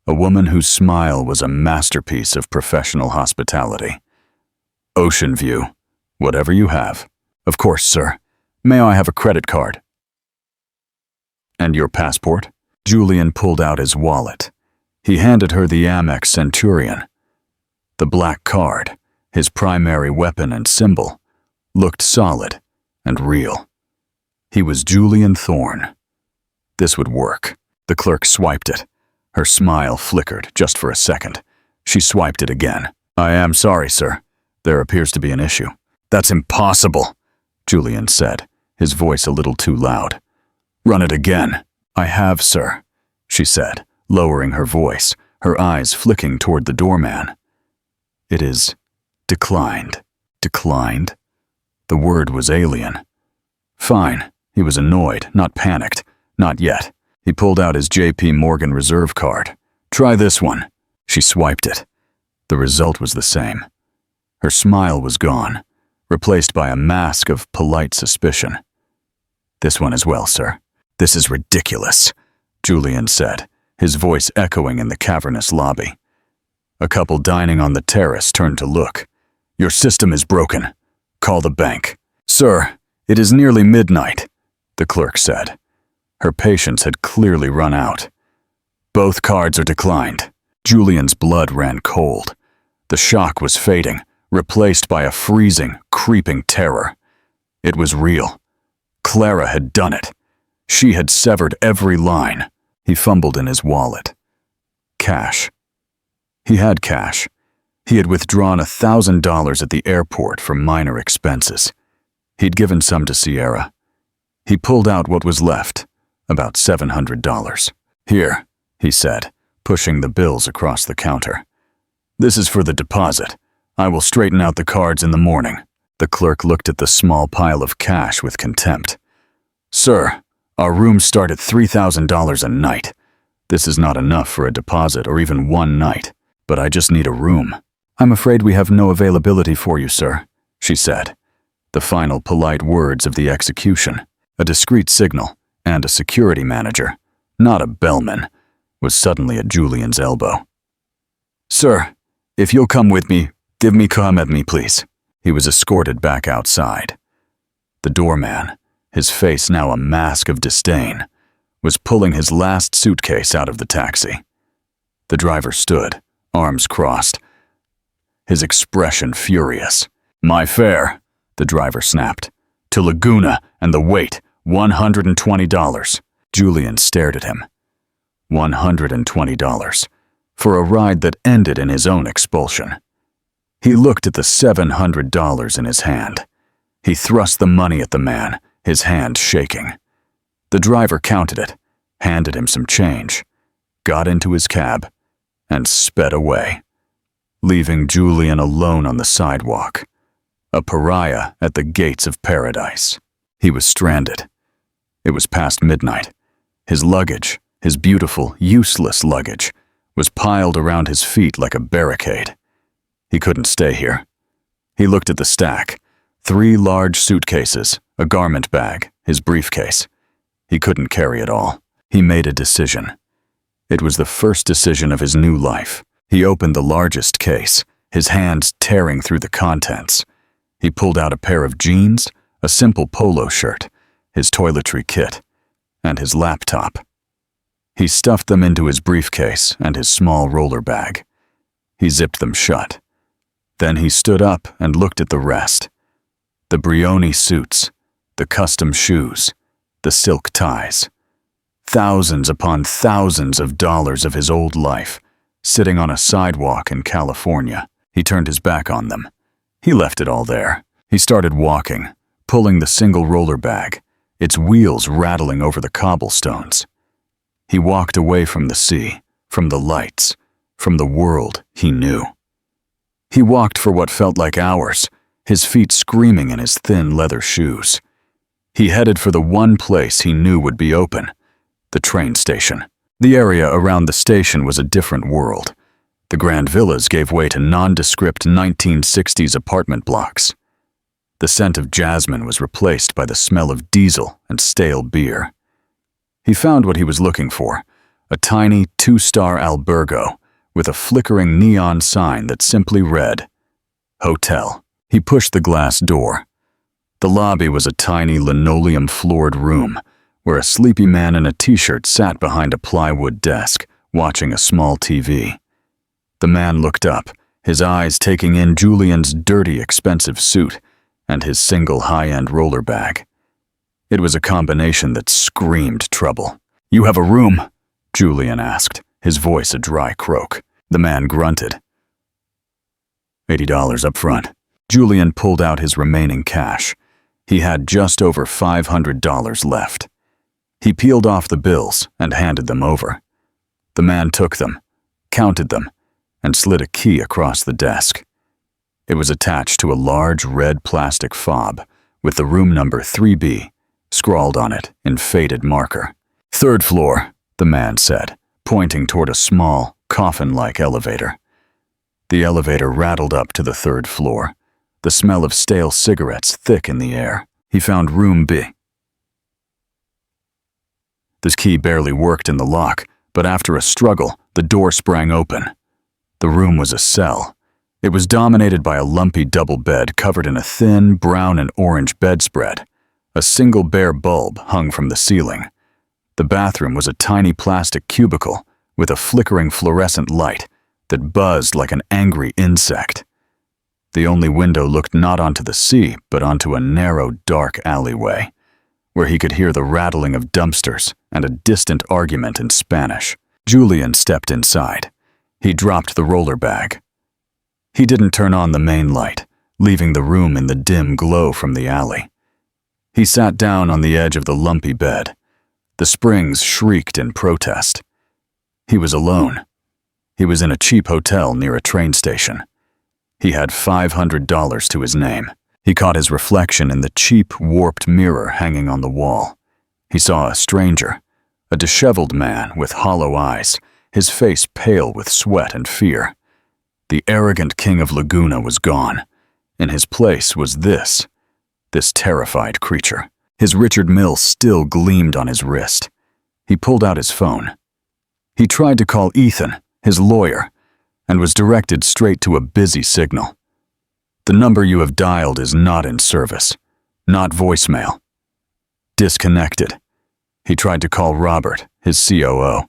a woman whose smile was a masterpiece of professional hospitality. "Ocean view, whatever you have." "Of course, sir. May I have a credit card?" "And your passport?" Julian pulled out his wallet. He handed her the Amex Centurion. The black card, his primary weapon and symbol, looked solid and real. He was Julian Thorne. This would work. The clerk swiped it. Her smile flickered just for a second. She swiped it again. "I am sorry, sir. There appears to be an issue." "That's impossible," Julian said, his voice a little too loud. "Run it again." "I have, sir," she said, lowering her voice, her eyes flicking toward the doorman. "It is declined." Declined? The word was alien. Fine. He was annoyed, not panicked. Not yet. He pulled out his J.P. Morgan Reserve card. "Try this one." She swiped it. The result was the same. Her smile was gone, replaced by a mask of polite suspicion. "This one as well, sir." "This is ridiculous," Julian said, his voice echoing in the cavernous lobby. A couple dining on the terrace turned to look. "Your system is broken. Call the bank." "Sir, it is nearly midnight," the clerk said. Her patience had clearly run out. "Both cards are declined." Julian's blood ran cold. The shock was fading, replaced by a freezing, creeping terror. It was real. Clara had done it. She had severed every line. He fumbled in his wallet. Cash. He had cash. He had withdrawn $1,000 at the airport for minor expenses. He'd given some to Sierra. He pulled out what was left, about $700. "Here," he said, pushing the bills across the counter. "This is for the deposit. I will straighten out the cards in the morning." The clerk looked at the small pile of cash with contempt. "Sir, our rooms start at $3,000 a night. This is not enough for a deposit or even one night, but I just need a room." "I'm afraid we have no availability for you, sir," she said. The final polite words of the execution, a discreet signal, and a security manager, not a bellman, was suddenly at Julian's elbow. "Sir, if you'll come with me, come at me, please." He was escorted back outside. The doorman, his face now a mask of disdain, was pulling his last suitcase out of the taxi. The driver stood, arms crossed, his expression furious. "My fare," the driver snapped. "To Laguna and the weight, $120. Julian stared at him. $120 for a ride that ended in his own expulsion. He looked at the $700 in his hand. He thrust the money at the man, his hand shaking. The driver counted it, handed him some change, got into his cab, and sped away, leaving Julian alone on the sidewalk, a pariah at the gates of paradise. He was stranded. It was past midnight. His luggage, his beautiful, useless luggage, was piled around his feet like a barricade. He couldn't stay here. He looked at the stack, 3 large suitcases, a garment bag, his briefcase. He couldn't carry it all. He made a decision. It was the first decision of his new life. He opened the largest case, his hands tearing through the contents. He pulled out a pair of jeans, a simple polo shirt, his toiletry kit, and his laptop. He stuffed them into his briefcase and his small roller bag. He zipped them shut. Then he stood up and looked at the rest. The Brioni suits, the custom shoes, the silk ties. Thousands upon thousands of dollars of his old life, sitting on a sidewalk in California. He turned his back on them. He left it all there. He started walking, pulling the single roller bag, its wheels rattling over the cobblestones. He walked away from the sea, from the lights, from the world he knew. He walked for what felt like hours, his feet screaming in his thin leather shoes. He headed for the one place he knew would be open, the train station. The area around the station was a different world. The grand villas gave way to nondescript 1960s apartment blocks. The scent of jasmine was replaced by the smell of diesel and stale beer. He found what he was looking for, a tiny 2-star albergo with a flickering neon sign that simply read, "Hotel." He pushed the glass door. The lobby was a tiny linoleum-floored room where a sleepy man in a t-shirt sat behind a plywood desk, watching a small TV. The man looked up, his eyes taking in Julian's dirty, expensive suit and his single high-end roller bag. It was a combination that screamed trouble. "You have a room?" Julian asked, his voice a dry croak. The man grunted. $80 up front. Julian pulled out his remaining cash. He had just over $500 left. He peeled off the bills and handed them over. The man took them, counted them, and slid a key across the desk. It was attached to a large red plastic fob with the room number 3B scrawled on it in faded marker. "3rd floor," the man said, pointing toward a small, coffin-like elevator. The elevator rattled up to the 3rd floor, the smell of stale cigarettes thick in the air. He found room B. The key barely worked in the lock, but after a struggle, the door sprang open. The room was a cell. It was dominated by a lumpy double bed covered in a thin brown and orange bedspread. A single bare bulb hung from the ceiling. The bathroom was a tiny plastic cubicle with a flickering fluorescent light that buzzed like an angry insect. The only window looked not onto the sea, but onto a narrow, dark alleyway, where he could hear the rattling of dumpsters and a distant argument in Spanish. Julian stepped inside. He dropped the roller bag. He didn't turn on the main light, leaving the room in the dim glow from the alley. He sat down on the edge of the lumpy bed. The springs shrieked in protest. He was alone. He was in a cheap hotel near a train station. He had $500 to his name. He caught his reflection in the cheap, warped mirror hanging on the wall. He saw a stranger, a disheveled man with hollow eyes, his face pale with sweat and fear. The arrogant king of Laguna was gone. In his place was this terrified creature. His Richard Mille still gleamed on his wrist. He pulled out his phone. He tried to call Ethan, his lawyer, and was directed straight to a busy signal. The number you have dialed is not in service, not voicemail. Disconnected. He tried to call Robert, his COO.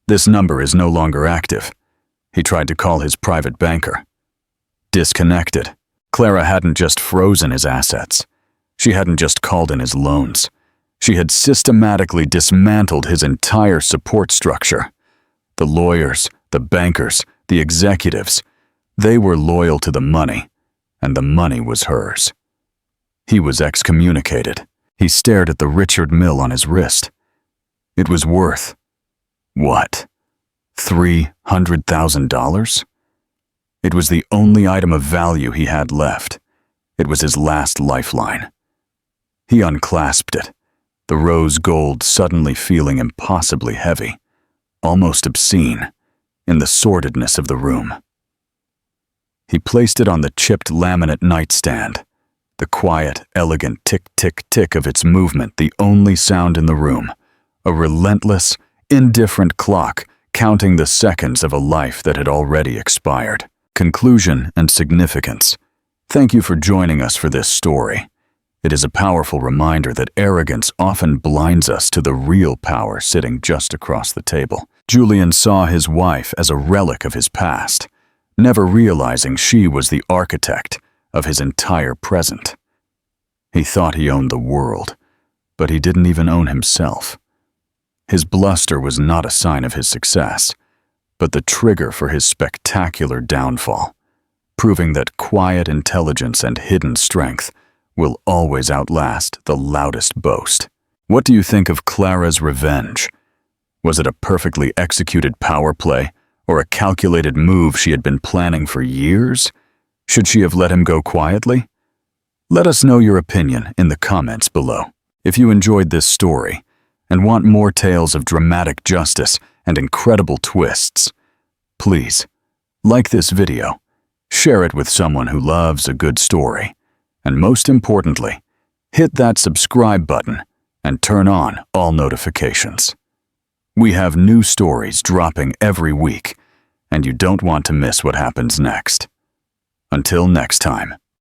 This number is no longer active. He tried to call his private banker. Disconnected. Clara hadn't just frozen his assets. She hadn't just called in his loans. She had systematically dismantled his entire support structure. The lawyers, the bankers, the executives, they were loyal to the money, and the money was hers. He was excommunicated. He stared at the Richard Mille on his wrist. It was worth, what, $300,000? It was the only item of value he had left. It was his last lifeline. He unclasped it, the rose gold suddenly feeling impossibly heavy, almost obscene, in the sordidness of the room. He placed it on the chipped laminate nightstand, the quiet, elegant tick-tick-tick of its movement the only sound in the room, a relentless, indifferent clock counting the seconds of a life that had already expired. Conclusion and significance. Thank you for joining us for this story. It is a powerful reminder that arrogance often blinds us to the real power sitting just across the table. Julian saw his wife as a relic of his past, never realizing she was the architect of his entire present. He thought he owned the world, but he didn't even own himself. His bluster was not a sign of his success, but the trigger for his spectacular downfall, proving that quiet intelligence and hidden strength will always outlast the loudest boast. What do you think of Clara's revenge? Was it a perfectly executed power play, or a calculated move she had been planning for years? Should she have let him go quietly? Let us know your opinion in the comments below. If you enjoyed this story and want more tales of dramatic justice and incredible twists, please like this video, share it with someone who loves a good story, and most importantly, hit that subscribe button and turn on all notifications. We have new stories dropping every week, and you don't want to miss what happens next. Until next time.